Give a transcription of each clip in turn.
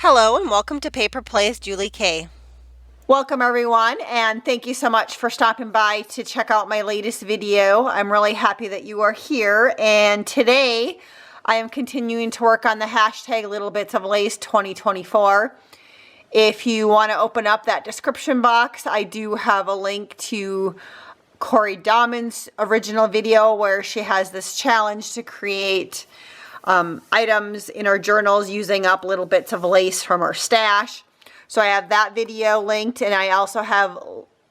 Hello and welcome to Paper Plays Julie K. Welcome everyone, and thank you so much for stopping by to check out my latest video. I'm really happy that you are here, and today I am continuing to work on the hashtag Little Bits of Lace 2024. If you want to open up that description box, I do have a link to Cori Dahmen's original video where she has this challenge to create items in our journals using up little bits of lace from our stash. So I have that video linked, and I also have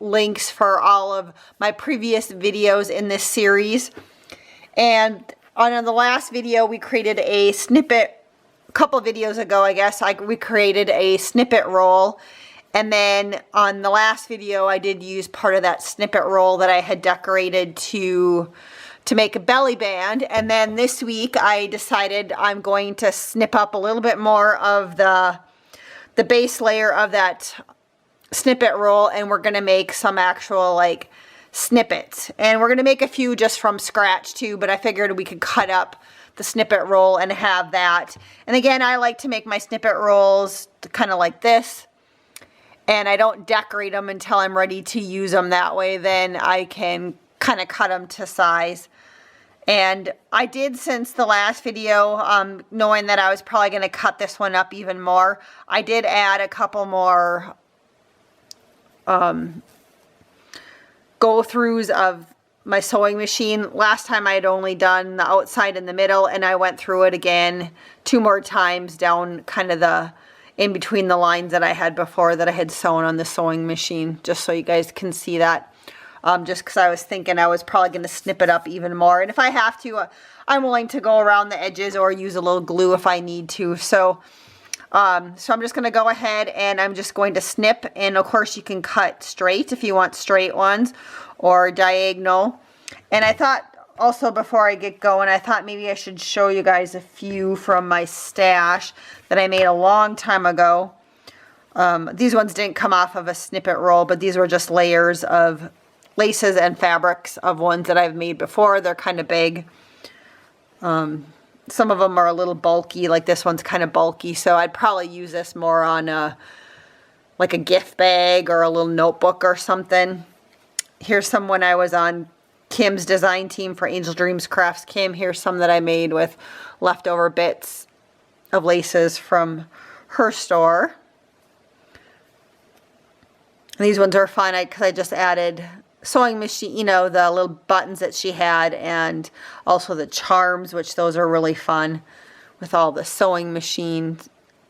links for all of my previous videos in this series. And on the last video, we created a snippet. A couple videos ago, I guess, we created a snippet roll. And then on the last video, I did use part of that snippet roll that I had decorated to make a belly band. And then this week I decided I'm going to snip up a little bit more of the base layer of that snippet roll, and we're going to make some actual like snippets. And we're going to make a few just from scratch too, but I figured we could cut up the snippet roll and have that. And again, I like to make my snippet rolls kind of like this, and I don't decorate them until I'm ready to use them. That way then I can kind of cut them to size. And I did, since the last video, knowing that I was probably going to cut this one up even more, I did add a couple more go-throughs of my sewing machine. Last time I had only done the outside and the middle, and I went through it again 2 more times down kind of the in between the lines that I had before that I had sewn on the sewing machine, just so you guys can see that. Just because I was thinking I was probably going to snip it up even more. And if I have to, I'm willing to go around the edges or use a little glue if I need to. So I'm just going to go ahead and I'm just going to snip. And of course you can cut straight if you want straight ones, or diagonal. And I thought also, before I get going, I thought maybe I should show you guys a few from my stash that I made a long time ago. These ones didn't come off of a snippet roll, but these were just layers of laces and fabrics of ones that I've made before. They're kind of big. Some of them are a little bulky, like this one's kind of bulky, so I'd probably use this more on like a gift bag or a little notebook or something. Here's some when I was on Kim's design team for Angel Dreams Crafts. Kim, here's some that I made with leftover bits of laces from her store. And these ones are fun because I just added sewing machine, you know, the little buttons that she had, and also the charms, which those are really fun with all the sewing machine,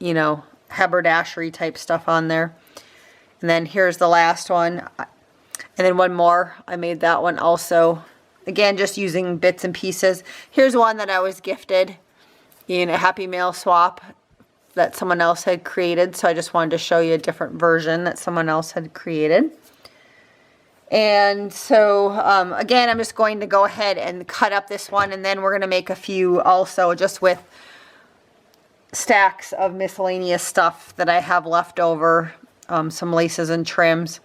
you know, haberdashery type stuff on there. And then here's the last one, and then one more. I made that one also, again, just using bits and pieces. Here's one that I was gifted in a Happy Mail swap that someone else had created, so I just wanted to show you a different version that someone else had created. And so again, I'm just going to go ahead and cut up this one, and then we're going to make a few also just with stacks of miscellaneous stuff that I have left over, some laces and trims.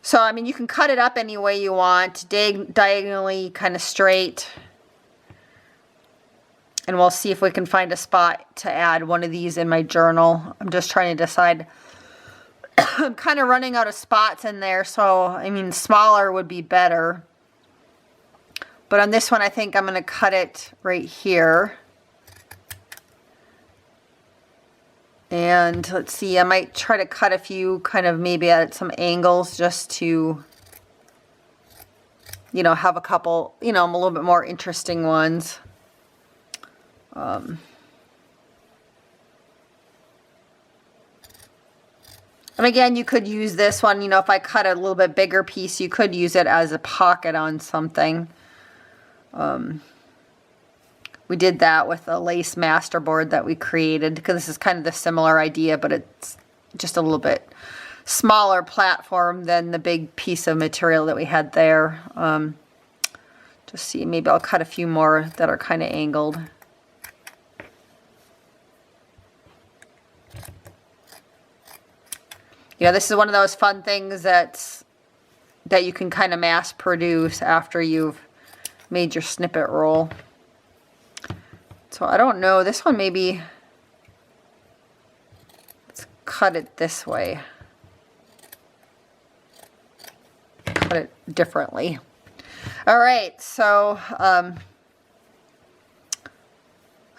So I mean, you can cut it up any way you want, diagonally, kind of straight. And we'll see if we can find a spot to add one of these in my journal. I'm just trying to decide. I'm kind of running out of spots in there, so I mean smaller would be better. But on this one I think I'm going to cut it right here. And let's see, I might try to cut a few kind of maybe at some angles just to, you know, have a couple, you know, a little bit more interesting ones. And again, you could use this one, you know, if I cut a little bit bigger piece, you could use it as a pocket on something. We did that with a lace masterboard that we created, because this is kind of the similar idea, but it's just a little bit smaller platform than the big piece of material that we had there. Just see, maybe I'll cut a few more that are kind of angled. You know, this is one of those fun things that you can kind of mass produce after you've made your snippet roll. So I don't know, this one maybe cut it this way. Cut it differently. All right, so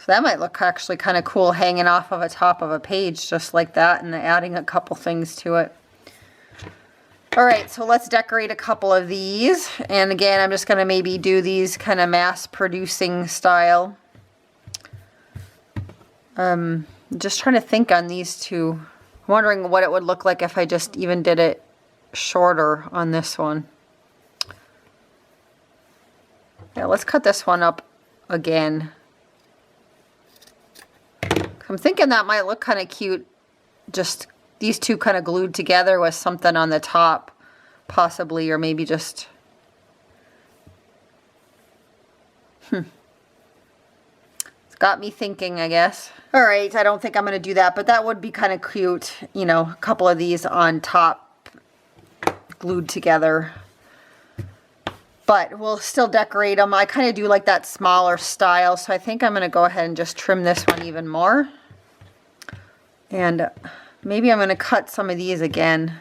that might look actually kind of cool hanging off of the top of a page just like that, and adding a couple things to it. All right, so let's decorate a couple of these. And again, I'm just going to maybe do these kind of mass producing style. Just trying to think on these two. I'm wondering what it would look like if I just even did it shorter on this one. Yeah, let's cut this one up again. I'm thinking that might look kind of cute, just these two kind of glued together with something on the top, possibly, or maybe just... It's got me thinking, I guess. All right, I don't think I'm going to do that, but that would be kind of cute, you know, a couple of these on top glued together. But we'll still decorate them. I kind of do like that smaller style, so I think I'm going to go ahead and just trim this one even more. And maybe I'm going to cut some of these again.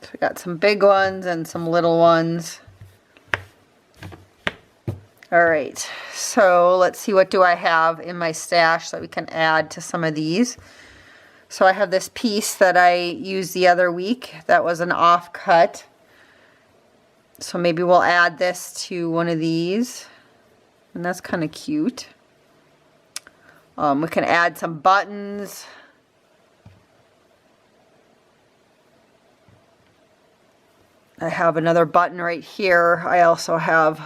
So we got some big ones and some little ones. All right, so let's see, what do I have in my stash that we can add to some of these. So I have this piece that I used the other week that was an offcut. So maybe we'll add this to one of these. And that's kind of cute. We can add some buttons. I have another button right here. I also have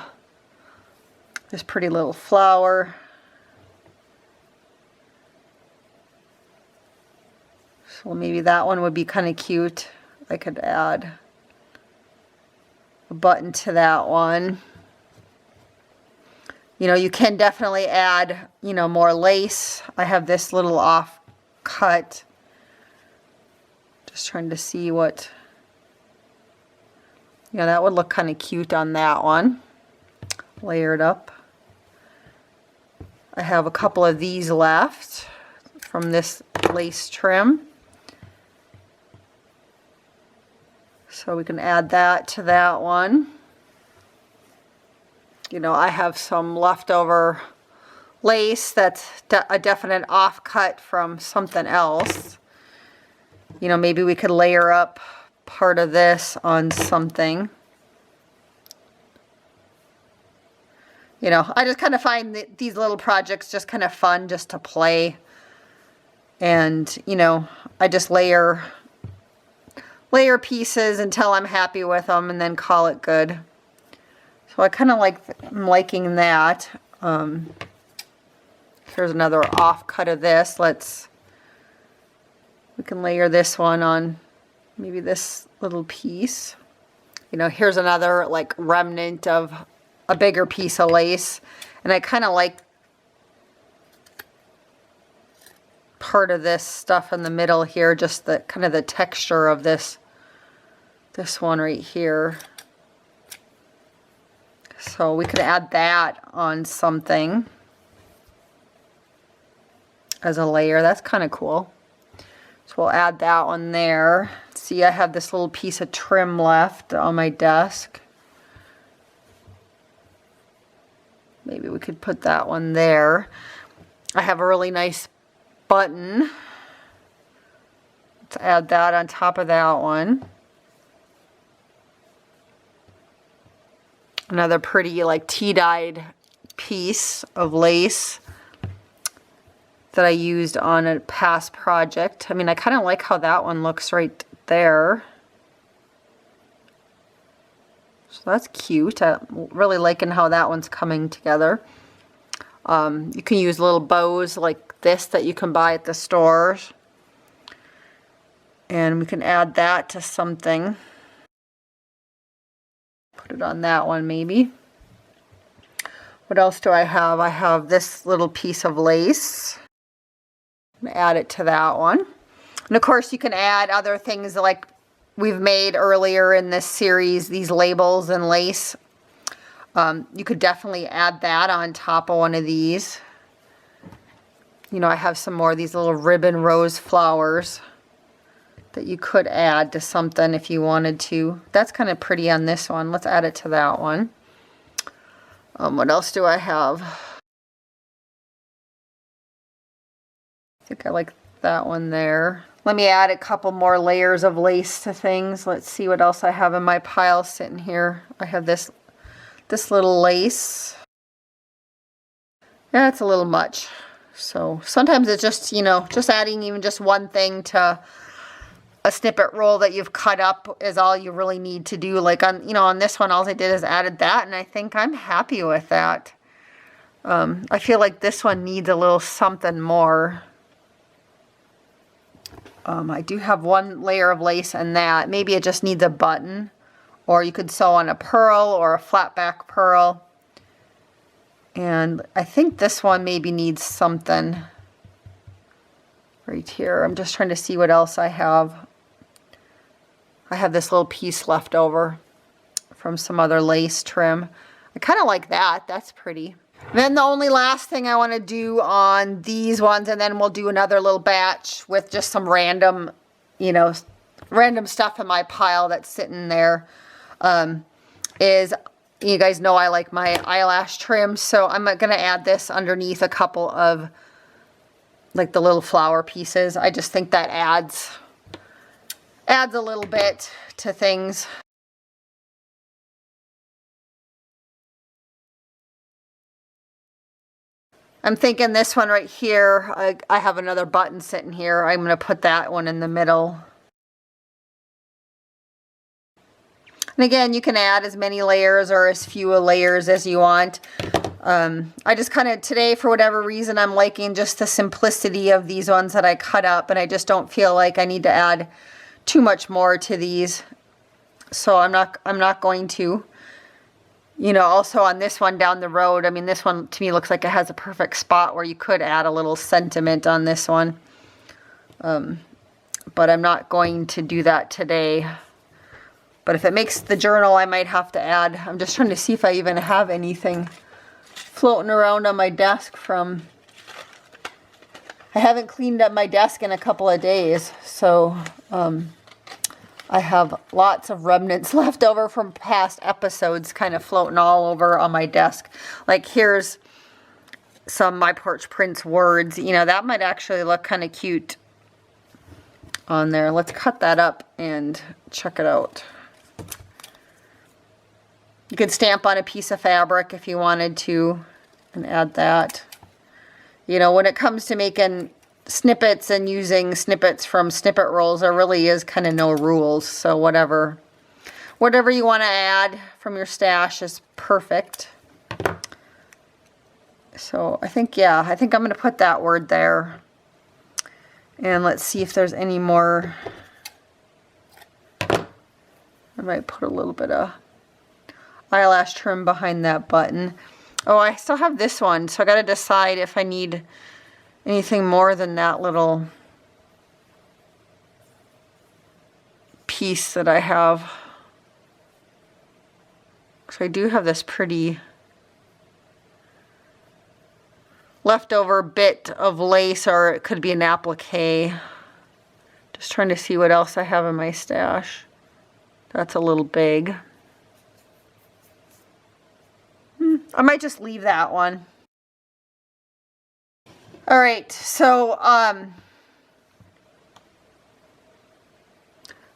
this pretty little flower. So maybe that one would be kind of cute. I could add a button to that one. You know, you can definitely add, you know, more lace. I have this little off cut. Just trying to see what, yeah, that would look kind of cute on that one. Layered up. I have a couple of these left from this lace trim. So we can add that to that one. You know, I have some leftover lace that's a definite offcut from something else. You know, maybe we could layer up part of this on something. You know, I just kind of find these little projects just kind of fun just to play. And, you know, I just layer pieces until I'm happy with them and then call it good. So I kind of I'm liking that. Here's another offcut of this. We can layer this one on maybe this little piece. You know, here's another like remnant of a bigger piece of lace. And I kind of like part of this stuff in the middle here, just the kind of the texture of this one right here. So we could add that on something as a layer. That's kind of cool. So we'll add that one there. See, I have this little piece of trim left on my desk. Maybe we could put that one there. I have a really nice button. Let's add that on top of that one. Another pretty like tea-dyed piece of lace that I used on a past project. I mean, I kind of like how that one looks right there. So that's cute. I'm really liking how that one's coming together. You can use little bows like this that you can buy at the stores. And we can add that to something. Put it on that one maybe. What else do I have? I have this little piece of lace. I'm gonna add it to that one. And of course you can add other things like we've made earlier in this series, these labels and lace. You could definitely add that on top of one of these. you know, I have some more of these little ribbon rose flowers that you could add to something if you wanted to. That's kind of pretty on this one. Let's add it to that one. What else do I have? I think I like that one there. Let me add a couple more layers of lace to things. Let's see what else I have in my pile sitting here. I have this little lace. Yeah, it's a little much. So sometimes it's just, you know, just adding even just one thing to a snippet roll that you've cut up is all you really need to do. Like on, you know, on this one, all I did is added that, and I think I'm happy with that. I feel like this one needs a little something more. I do have one layer of lace in that. Maybe it just needs a button, or you could sew on a pearl or a flat back pearl. And I think this one maybe needs something right here. I'm just trying to see what else I have. I have this little piece left over from some other lace trim. I kind of like that. That's pretty. Then the only last thing I want to do on these ones, and then we'll do another little batch with just some random, you know, random stuff in my pile that's sitting there, is, you guys know I like my eyelash trim, so I'm going to add this underneath a couple of like the little flower pieces. I just think that adds a little bit to things. I'm thinking this one right here, I have another button sitting here. I'm going to put that one in the middle. And again, you can add as many layers or as few layers as you want. I just kind of, today, for whatever reason, I'm liking just the simplicity of these ones that I cut up, and I just don't feel like I need to add too much more to these. So I'm not going to. You know, also on this one down the road, I mean, this one to me looks like it has a perfect spot where you could add a little sentiment on this one. But I'm not going to do that today. But if it makes the journal, I might have to add. I'm just trying to see if I even have anything floating around on my desk from... I haven't cleaned up my desk in a couple of days, so... I have lots of remnants left over from past episodes kind of floating all over on my desk. Like here's some My Porch Prince words. You know, that might actually look kind of cute on there. Let's cut that up and check it out. You could stamp on a piece of fabric if you wanted to and add that. You know, when it comes to making snippets and using snippets from snippet rolls, there really is kind of no rules. So whatever you want to add from your stash is perfect. So I think, yeah, I think I'm going to put that word there. And let's see if there's any more. I might put a little bit of eyelash trim behind that button. Oh, I still have this one, so I got to decide if I need anything more than that little piece that I have. So I do have this pretty leftover bit of lace, or it could be an applique. Just trying to see what else I have in my stash. That's a little big. I might just leave that one. All right, so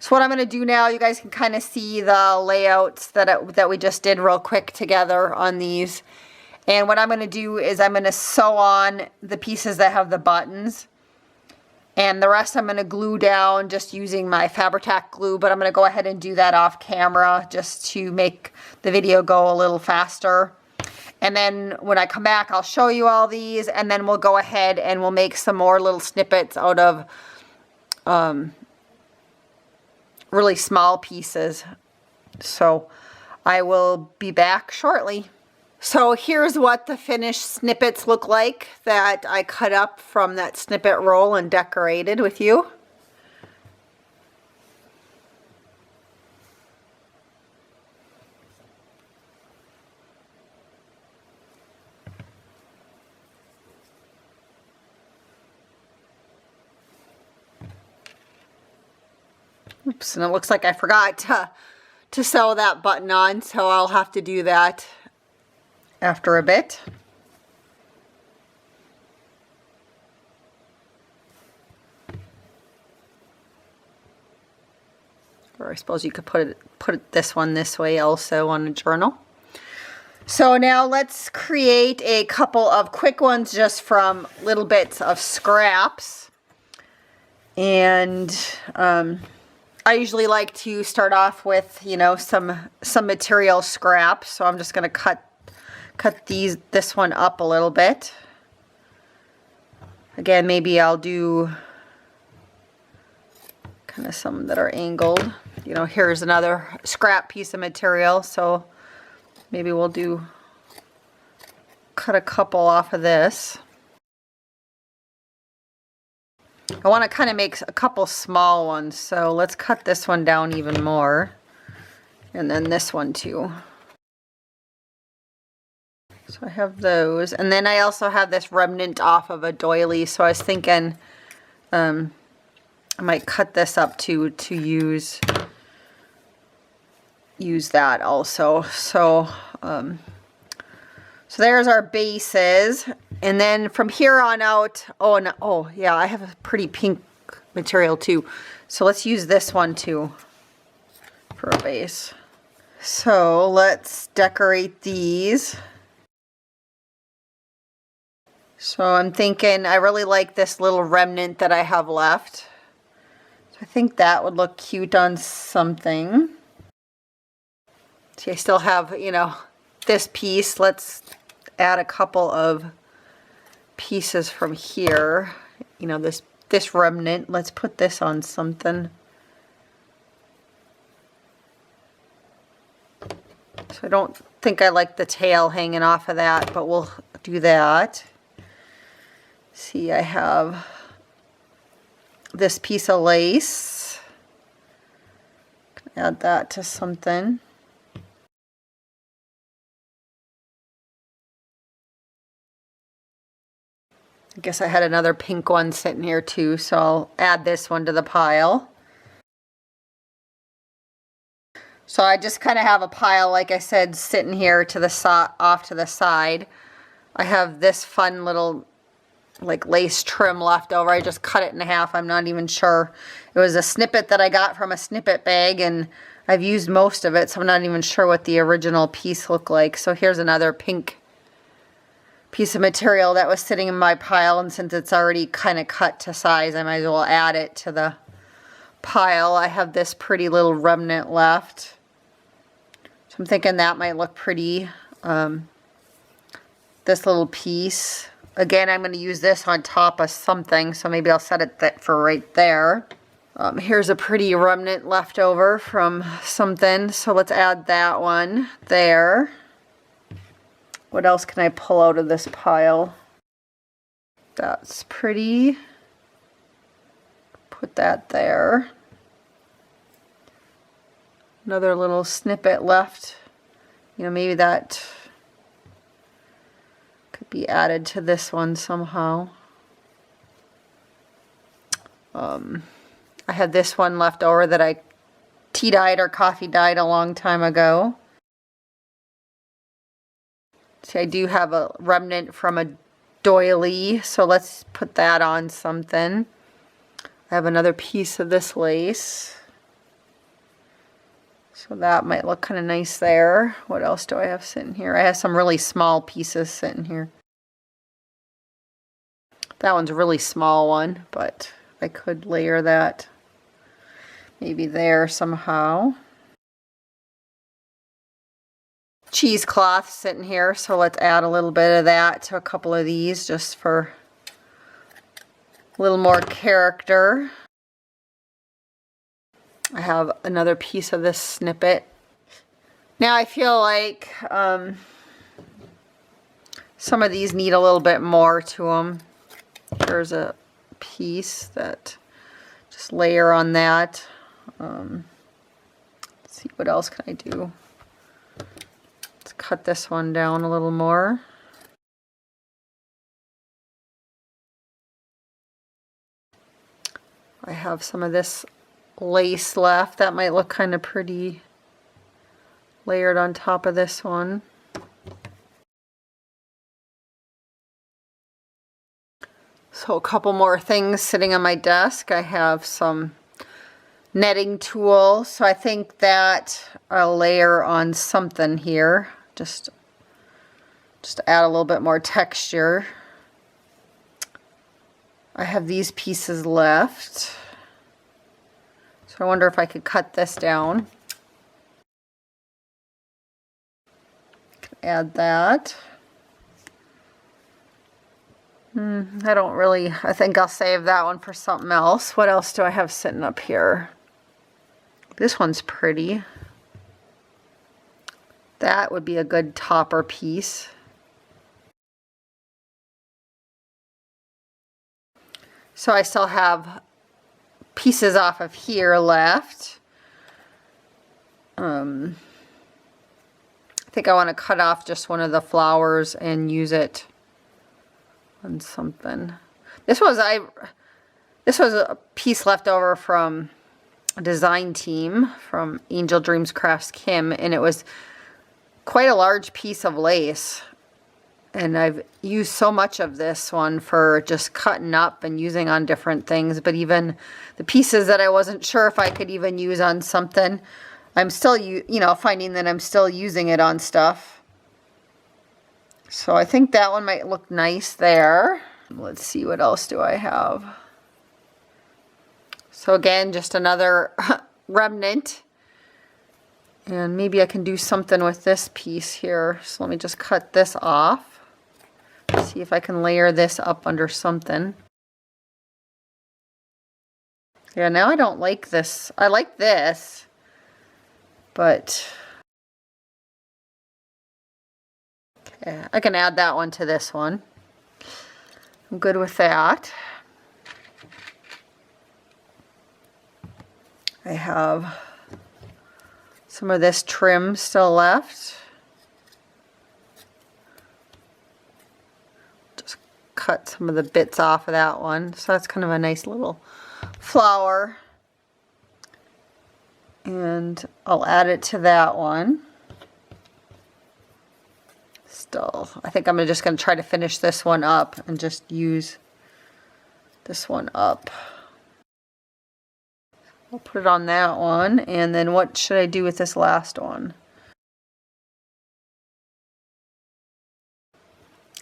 what I'm going to do now, you guys can kind of see the layouts that we just did real quick together on these. And what I'm going to do is I'm going to sew on the pieces that have the buttons. And the rest I'm going to glue down just using my Fabri-Tac glue, but I'm going to go ahead and do that off camera just to make the video go a little faster. And then when I come back, I'll show you all these, and then we'll go ahead and we'll make some more little snippets out of really small pieces. So I will be back shortly. So here's what the finished snippets look like that I cut up from that snippet roll and decorated with you. Oops, and it looks like I forgot to sew that button on, so I'll have to do that after a bit. Or I suppose you could put this one this way also on a journal. So now let's create a couple of quick ones just from little bits of scraps. And I usually like to start off with, you know, some material scraps. So I'm just going to cut this one up a little bit. Again, maybe I'll do kind of some that are angled. You know, here's another scrap piece of material, so maybe we'll cut a couple off of this. I want to kind of make a couple small ones, so let's cut this one down even more, and then this one too. So I have those, and then I also have this remnant off of a doily, so I was thinking I might cut this up to use that also. So so there's our bases, and then from here on out, oh yeah, I have a pretty pink material too, so let's use this one too for a base. So let's decorate these. So I'm thinking I really like this little remnant that I have left. I think that would look cute on something. See, I still have, you know, this piece. Let's add a couple of pieces from here. You know, this remnant. Let's put this on something. So I don't think I like the tail hanging off of that, but we'll do that. See, I have this piece of lace. Add that to something. I guess I had another pink one sitting here too, so I'll add this one to the pile. So I just kind of have a pile, like I said, sitting here to the off to the side. I have this fun little like lace trim left over. I just cut it in half. I'm not even sure. It was a snippet that I got from a snippet bag, and I've used most of it, so I'm not even sure what the original piece looked like. So here's another pink piece of material that was sitting in my pile, and since it's already kind of cut to size, I might as well add it to the pile. I have this pretty little remnant left, so I'm thinking that might look pretty. This little piece. Again, I'm going to use this on top of something, so maybe I'll set it for right there. Here's a pretty remnant left over from something, so let's add that one there. What else can I pull out of this pile? That's pretty. Put that there. Another little snippet left. You know, maybe that be added to this one somehow. I had this one left over that I tea dyed or coffee dyed a long time ago. See, I do have a remnant from a doily, so let's put that on something. I have another piece of this lace, so that might look kind of nice there. What else do I have sitting here? I have some really small pieces sitting here. That one's a really small one, but I could layer that maybe there somehow. Cheesecloth sitting here, so let's add a little bit of that to a couple of these just for a little more character. I have another piece of this snippet. Now I feel like some of these need a little bit more to them. Here's a piece that just layer on that. Let's see, what else can I do? Let's cut this one down a little more. I have some of this lace left. That might look kind of pretty layered on top of this one. So a couple more things sitting on my desk. I have some netting tool, so I think that I'll layer on something here. Just add a little bit more texture. I have these pieces left. So I wonder if I could cut this down. Add that. I think I'll save that one for something else. What else do I have sitting up here? This one's pretty. That would be a good topper piece. So I still have pieces off of here left. I think I want to cut off just one of the flowers and use it on something. This was a piece left over from a design team from Angel Dreams Crafts Kim, and it was quite a large piece of lace. And I've used so much of this one for just cutting up and using on different things, but even the pieces that I wasn't sure if I could even use on something, I'm still, finding that I'm still using it on stuff. So I think that one might look nice there. Let's see, what else do I have? So again, just another remnant. And maybe I can do something with this piece here. So let me just cut this off. See if I can layer this up under something. Yeah, now I don't like this. I like this, but okay, I can add that one to this one. I'm good with that. I have some of this trim still left. Just cut some of the bits off of that one. So that's kind of a nice little flower. And I'll add it to that one. Still, I think I'm just going to try to finish this one up and just use this one up. I'll put it on that one, and then what should I do with this last one?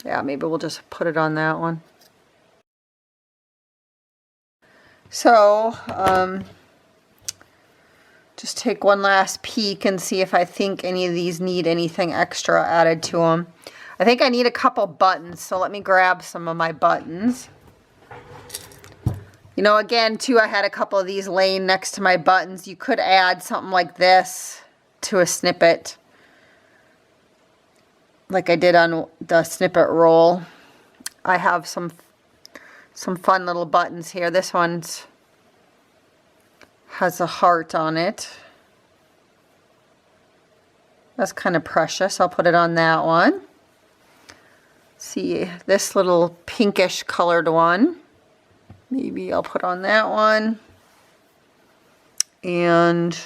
Yeah, maybe we'll just put it on that one. So, just take one last peek and see if I think any of these need anything extra added to them. I think I need a couple buttons, so let me grab some of my buttons. You know, again, too, I had a couple of these laying next to my buttons. You could add something like this to a snippet, like I did on the snippet roll. I have some fun little buttons here. This one's has a heart on it. That's kind of precious. I'll put it on that one. See, this little pinkish colored one. Maybe I'll put on that one. And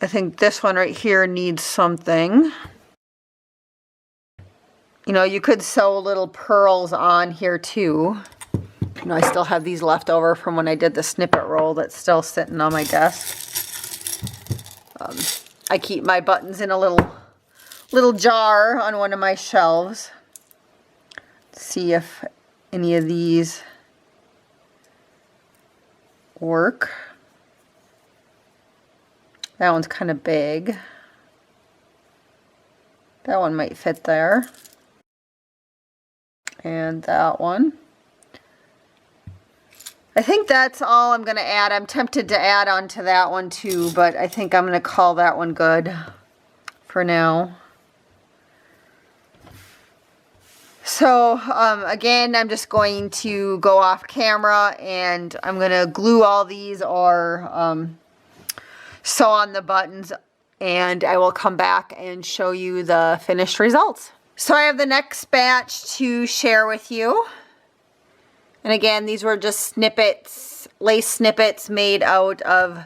I think this one right here needs something. You know, you could sew little pearls on here too. You know, I still have these left over from when I did the snippet roll that's still sitting on my desk. I keep my buttons in a little jar on one of my shelves. Let's see if any of these work. That one's kind of big. That one might fit there. And that one. I think that's all I'm going to add. I'm tempted to add on to that one too, but I think I'm going to call that one good for now. So again, I'm just going to go off camera and I'm going to glue all these or sew on the buttons, and I will come back and show you the finished results. So I have the next batch to share with you. And again, these were just snippets, lace snippets made out of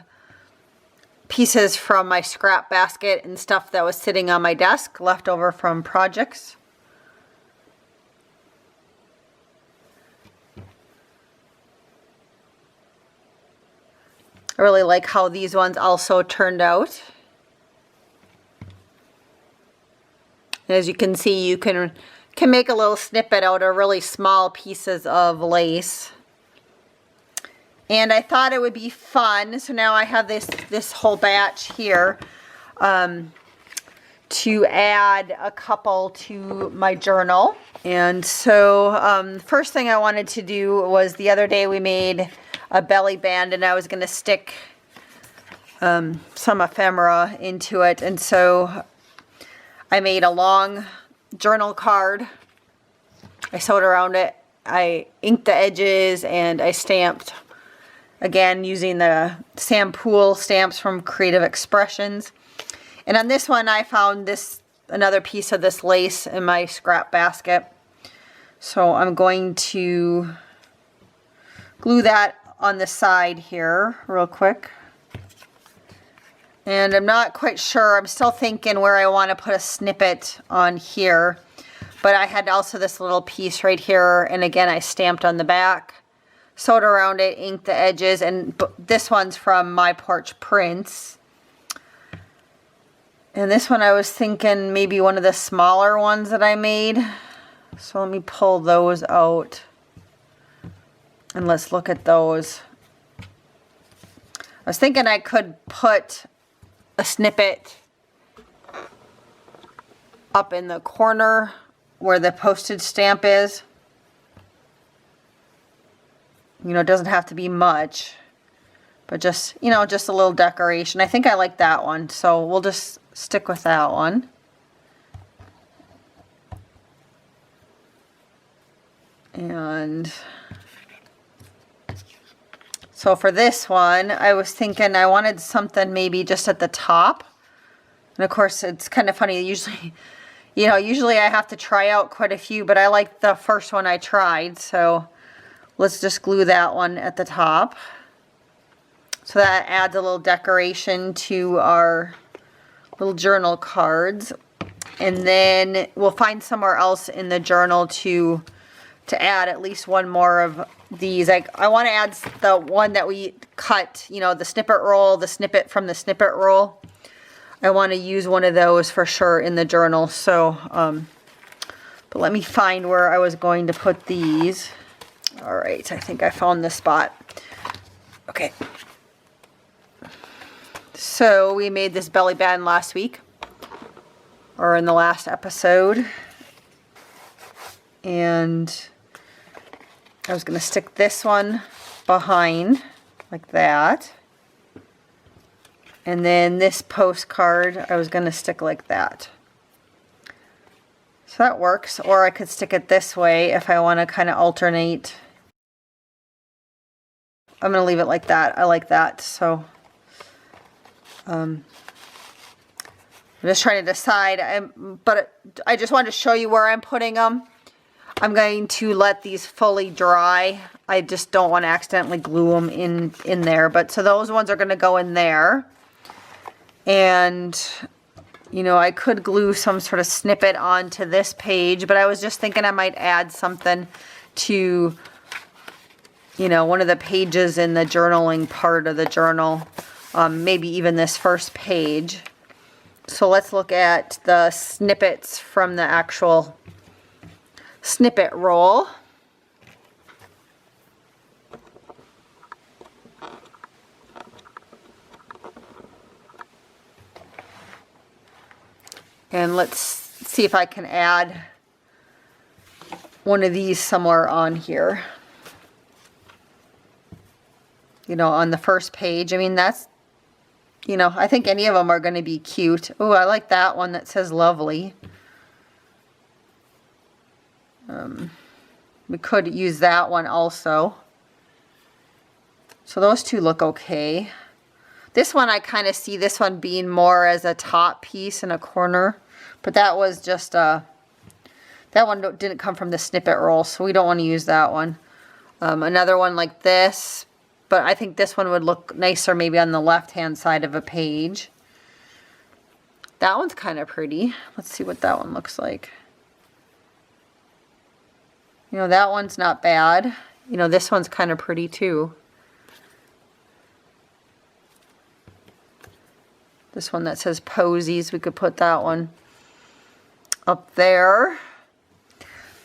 pieces from my scrap basket and stuff that was sitting on my desk, left over from projects. I really like how these ones also turned out. As you can see, you can make a little snippet out of really small pieces of lace. And I thought it would be fun, so now I have this whole batch here, to add a couple to my journal. And so first thing I wanted to do was, the other day we made a belly band and I was going to stick some ephemera into it. And so I made a long journal card. I sewed around it. I inked the edges and I stamped, again using the Sam Poole stamps from Creative Expressions. And on this one I found another piece of this lace in my scrap basket. So I'm going to glue that on the side here real quick. And I'm not quite sure, I'm still thinking where I want to put a snippet on here. But I had also this little piece right here, and again I stamped on the back, sewed around it, inked the edges, and this one's from My Porch Prints. And this one I was thinking maybe one of the smaller ones that I made. So let me pull those out and let's look at those. I was thinking I could put a snippet up in the corner where the postage stamp is. You know, it doesn't have to be much, but just, you know, just a little decoration. I think I like that one, so we'll just stick with that one. And so for this one, I was thinking I wanted something maybe just at the top. And of course, it's kind of funny. Usually I have to try out quite a few, but I like the first one I tried. So let's just glue that one at the top. So that adds a little decoration to our little journal cards. And then we'll find somewhere else in the journal to add at least one more of these. I want to add the one that we cut, you know, the snippet roll, the snippet from the snippet roll. I want to use one of those for sure in the journal. So, but let me find where I was going to put these. All right, I think I found the spot. Okay. So we made this belly band last week, or in the last episode. And I was going to stick this one behind like that. And then this postcard I was going to stick like that. So that works. Or I could stick it this way if I want to kind of alternate. I'm going to leave it like that. I like that. So I'm just trying to decide. But I just wanted to show you where I'm putting them. I'm going to let these fully dry. I just don't want to accidentally glue them in there. But so those ones are going to go in there. And, you know, I could glue some sort of snippet onto this page. But I was just thinking I might add something to, you know, one of the pages in the journaling part of the journal. Maybe even this first page. So let's look at the snippets from the actual snippet roll. And let's see if I can add one of these somewhere on here. You know, on the first page. I mean, that's, you know, I think any of them are going to be cute. Oh, I like that one that says lovely. We could use that one also. So those two look okay. This one I kind of see this one being more as a top piece in a corner. But that was just that one didn't come from the snippet roll, so we don't want to use that one. Another one like this, but I think this one would look nicer maybe on the left-hand side of a page. That one's kind of pretty. Let's see what that one looks like. You know, that one's not bad. You know, this one's kind of pretty too. This one that says Posies, we could put that one up there.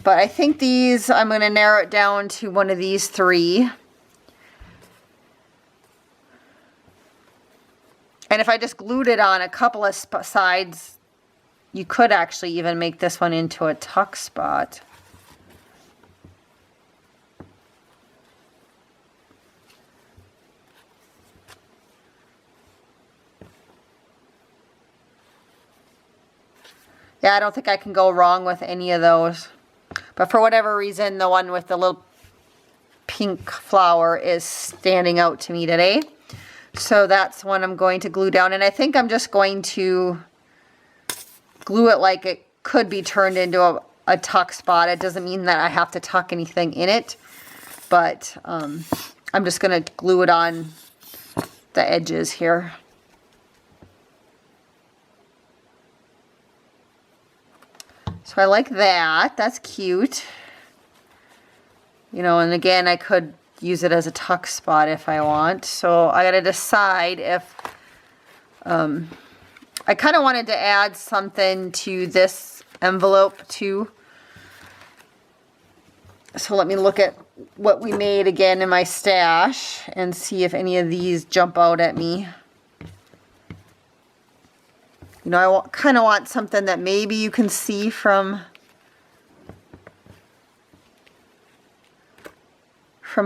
But I think these, I'm going to narrow it down to one of these three. And if I just glued it on a couple of sides, you could actually even make this one into a tuck spot. Yeah, I don't think I can go wrong with any of those. But for whatever reason, the one with the little pink flower is standing out to me today. So that's one I'm going to glue down. And I think I'm just going to glue it like it could be turned into a tuck spot. It doesn't mean that I have to tuck anything in it. But I'm just going to glue it on the edges here. So I like that. That's cute. You know, and again, I could use it as a tuck spot if I want. So I got to decide if I kind of wanted to add something to this envelope too. So let me look at what we made again in my stash and see if any of these jump out at me. You know, I kind of want something that maybe you can see from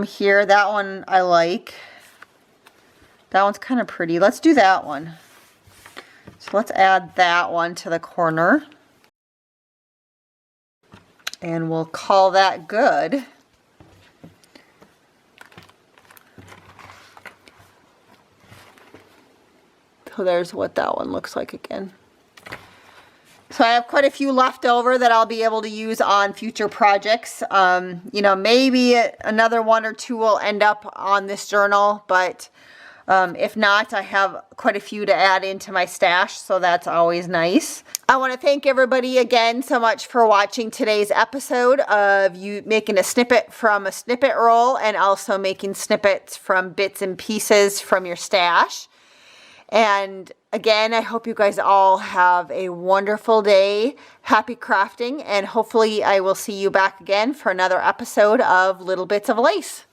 here. That one I like. That one's kind of pretty. Let's do that one. So let's add that one to the corner. And we'll call that good. So there's what that one looks like again. So I have quite a few left over that I'll be able to use on future projects. You know, maybe another one or two will end up on this journal, but if not, I have quite a few to add into my stash, so that's always nice. I want to thank everybody again so much for watching today's episode of you making a snippet from a snippet roll and also making snippets from bits and pieces from your stash. And again, I hope you guys all have a wonderful day. Happy crafting, and hopefully I will see you back again for another episode of Little Bits of Lace.